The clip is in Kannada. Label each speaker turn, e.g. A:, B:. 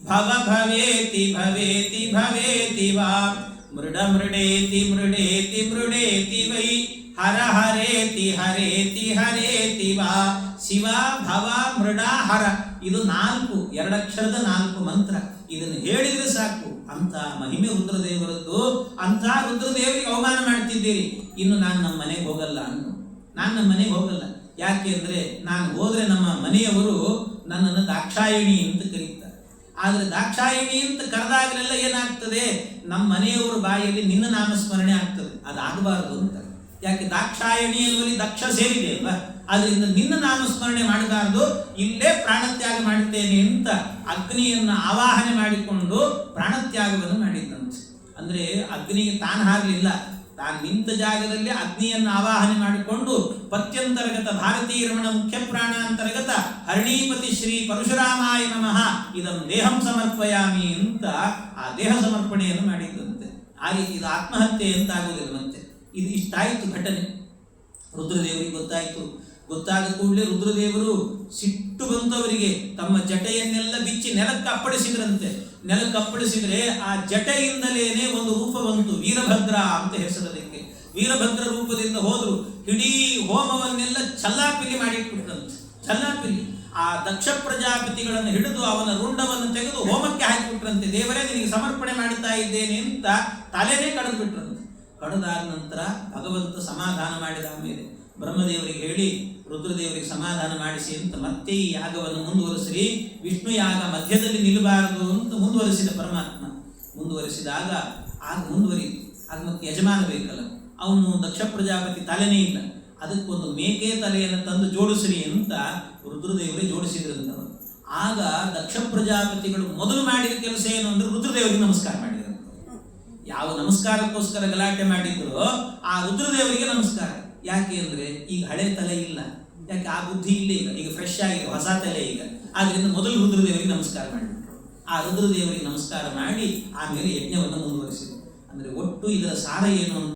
A: ಭವ ಭವೇತಿ ಭವೇತಿ ಭವೇತಿ ವಾ ಮೃಡ ಮೃಡೇತಿ ಮೃಡೇತಿ ಮೃಡೇತಿ ವೈ ಹರ ಹರೇತಿ ಹರೇತಿ ಹರೇತಿ ವಾ ಶಿವ ಭವ ಮೃಡ ಹರ. ಇದು 2 ಅಕ್ಷರದ 4 ಮಂತ್ರ. ಇದನ್ನು ಹೇಳಿದ್ರೆ ಸಾಕು. ಅಂತ ಮಹಿಮೆ ರುದ್ರದೇವರದ್ದು. ಅಂತ ರುದ್ರದೇವರಿಗೆ ಅವಮಾನ ಮಾಡ್ತಿದ್ದೀರಿ. ಇನ್ನು ನಾನು ನಮ್ಮ ಮನೆಗೆ ಹೋಗಲ್ಲ ಅನ್ನು. ನಾನು ನಮ್ಮ ಮನೆಗೆ ಹೋಗಲ್ಲ. ಯಾಕೆ ಅಂದರೆ ನಾನು ಹೋದರೆ ನಮ್ಮ ಮನೆಯವರು ನನ್ನನ್ನು ದಾಕ್ಷಾಯಿಣಿ ಅಂತ ಕರೀತಾರೆ. ಆದರೆ ದಾಕ್ಷಾಯಿಣಿ ಅಂತ ಕರೆದಾಗಲೆಲ್ಲ ಏನಾಗ್ತದೆ, ನಮ್ಮ ಮನೆಯವರ ಬಾಯಲ್ಲಿ ನಿನ್ನ ನಾಮಸ್ಮರಣೆ ಆಗ್ತದೆ. ಅದಾಗಬಾರದು ಅಂತ. ಯಾಕೆ ದಾಕ್ಷಾಯಿಣಿ ಎನ್ನುವಲ್ಲಿ ದಕ್ಷ ಸೇರಿದೆ ಅಲ್ವಾ? ಅದರಿಂದ ನಿನ್ನ ನಾಮಸ್ಮರಣೆ ಮಾಡಬಾರದು. ಇಲ್ಲೇ ಪ್ರಾಣತ್ಯಾಗ ಮಾಡುತ್ತೇನೆ ಅಂತ ಅಗ್ನಿಯನ್ನು ಆವಾಹನೆ ಮಾಡಿಕೊಂಡು ಪ್ರಾಣತ್ಯಾಗವನ್ನು ಮಾಡಿದ್ದಂತೆ. ಅಂದರೆ ಅಗ್ನಿಗೆ ತಾನು ಹಾರಲಿಲ್ಲ, ತಾನು ನಿಂತ ಜಾಗದಲ್ಲಿ ಅಗ್ನಿಯನ್ನು ಆವಾಹನೆ ಮಾಡಿಕೊಂಡು ಪತ್ಯಂತರ್ಗತ ಭಾರತೀಯ ರಮಣ ಮುಖ್ಯ ಪ್ರಾಣಾಂತರ್ಗತ ಹರಣೀಪತಿ ಶ್ರೀ ಪರಶುರಾಮಾಯ ನಮಃ ಇದಂ ದೇಹಂ ಸಮರ್ಪಯಾಮಿ ಅಂತ ಆ ದೇಹ ಸಮರ್ಪಣೆಯನ್ನು ಮಾಡಿದ್ದಂತೆ. ಆ ರೀತಿ ಇದು ಆತ್ಮಹತ್ಯೆ ಅಂತ ಆಗುವುದಿಲ್ಲ. ಮತ್ತೆ ಇದು ಇಷ್ಟಾಯಿತು ಘಟನೆ. ರುದ್ರದೇವರಿಗೆ ಗೊತ್ತಾಯಿತು. ಗೊತ್ತಾದ ಕೂಡಲೇ ರುದ್ರದೇವರು ಸಿಟ್ಟು ಬಂತವರಿಗೆ ತಮ್ಮ ಜಟೆಯನ್ನೆಲ್ಲ ಬಿಚ್ಚಿ ನೆಲಕ್ಕೆ ಅಪ್ಪಳಿಸಿದ್ರಂತೆ. ನೆಲಕ್ಕೆ ಅಪ್ಪಳಿಸಿದ್ರೆ ಆ ಜಟೆಯಿಂದಲೇನೆ ಒಂದು ರೂಪ ಬಂತು, ವೀರಭದ್ರ ಅಂತ ಹೆಸರದಕ್ಕೆ. ವೀರಭದ್ರ ರೂಪದಿಂದ ಹೋದ್ರು. ಇಡೀ ಹೋಮವನ್ನೆಲ್ಲ ಚಲ್ಲಾಪಿಲಿ ಮಾಡಿಟ್ಬಿಟ್ರಂತೆ. ಚಲ್ಲಾಪಿಲಿ ಆ ದಕ್ಷ ಪ್ರಜಾಪತಿಗಳನ್ನು ಹಿಡಿದು ಅವನ ರುಂಡವನ್ನು ತೆಗೆದು ಹೋಮಕ್ಕೆ ಹಾಕಿಬಿಟ್ರಂತೆ. ದೇವರೇ ನಿನಗೆ ಸಮರ್ಪಣೆ ಮಾಡುತ್ತಾ ಇದ್ದೇನೆ ಅಂತ ತಲೆನೇ ಕಡಿದು ಬಿಟ್ರಂತೆ. ಕಡಿದಾದ ನಂತರ ಭಗವಂತ ಸಮಾಧಾನ ಮಾಡಿದ ಮೇಲೆ ಬ್ರಹ್ಮದೇವರಿಗೆ ಹೇಳಿ ರುದ್ರದೇವರಿಗೆ ಸಮಾಧಾನ ಮಾಡಿಸಿ ಅಂತ ಮತ್ತೆ ಈ ಯಾಗವನ್ನು ಮುಂದುವರಿಸಿರಿ. ವಿಷ್ಣು ಯಾಗ ಮಧ್ಯದಲ್ಲಿ ನಿಲ್ಲಬಾರದು ಅಂತ ಮುಂದುವರಿಸಿದ ಪರಮಾತ್ಮ. ಮುಂದುವರಿಸಿದಾಗ ಆಗ ಮುಂದುವರಿಯಿತು. ಆಗ ಮತ್ತೆ ಯಜಮಾನ ಬೇಕಲ್ಲ, ಅವನು ದಕ್ಷ ಪ್ರಜಾಪತಿ ತಲೆನೇ ಇಲ್ಲ, ಅದಕ್ಕೊಂದು ಮೇಕೆ ತಲೆಯನ್ನು ತಂದು ಜೋಡಿಸ್ರಿ ಅಂತ ರುದ್ರದೇವರೇ ಜೋಡಿಸಿದ್ರಂತವರು. ಆಗ ದಕ್ಷ ಪ್ರಜಾಪತಿಗಳು ಮೊದಲು ಮಾಡಿದ ಕೆಲಸ ಏನು ಅಂದ್ರೆ ರುದ್ರದೇವರಿಗೆ ನಮಸ್ಕಾರ ಮಾಡಿದ್ರು. ಯಾವ ನಮಸ್ಕಾರಕ್ಕೋಸ್ಕರ ಗಲಾಟೆ ಮಾಡಿದ್ರು ಆ ರುದ್ರದೇವರಿಗೆ ನಮಸ್ಕಾರ. ಯಾಕೆ ಅಂದ್ರೆ ಈಗ ಹಳೆ ತಲೆ ಇಲ್ಲ, ಯಾಕೆ ಆ ಬುದ್ಧಿ ಇಲ್ಲ, ಈಗ ಫ್ರೆಶ್ ಆಗಿದೆ, ಹೊಸ ತಲೆ ಈಗ. ಆದ್ರಿಂದ ಮೊದಲು ರುದ್ರದೇವರಿಗೆ ನಮಸ್ಕಾರ ಮಾಡಿಬಿಟ್ರು. ಆ ರುದ್ರದೇವರಿಗೆ ನಮಸ್ಕಾರ ಮಾಡಿ ಆಮೇಲೆ ಯಜ್ಞವನ್ನು ಮುಂದುವರಿಸಿದ್ರು. ಅಂದ್ರೆ ಒಟ್ಟು ಇದರ ಸಾರ ಏನು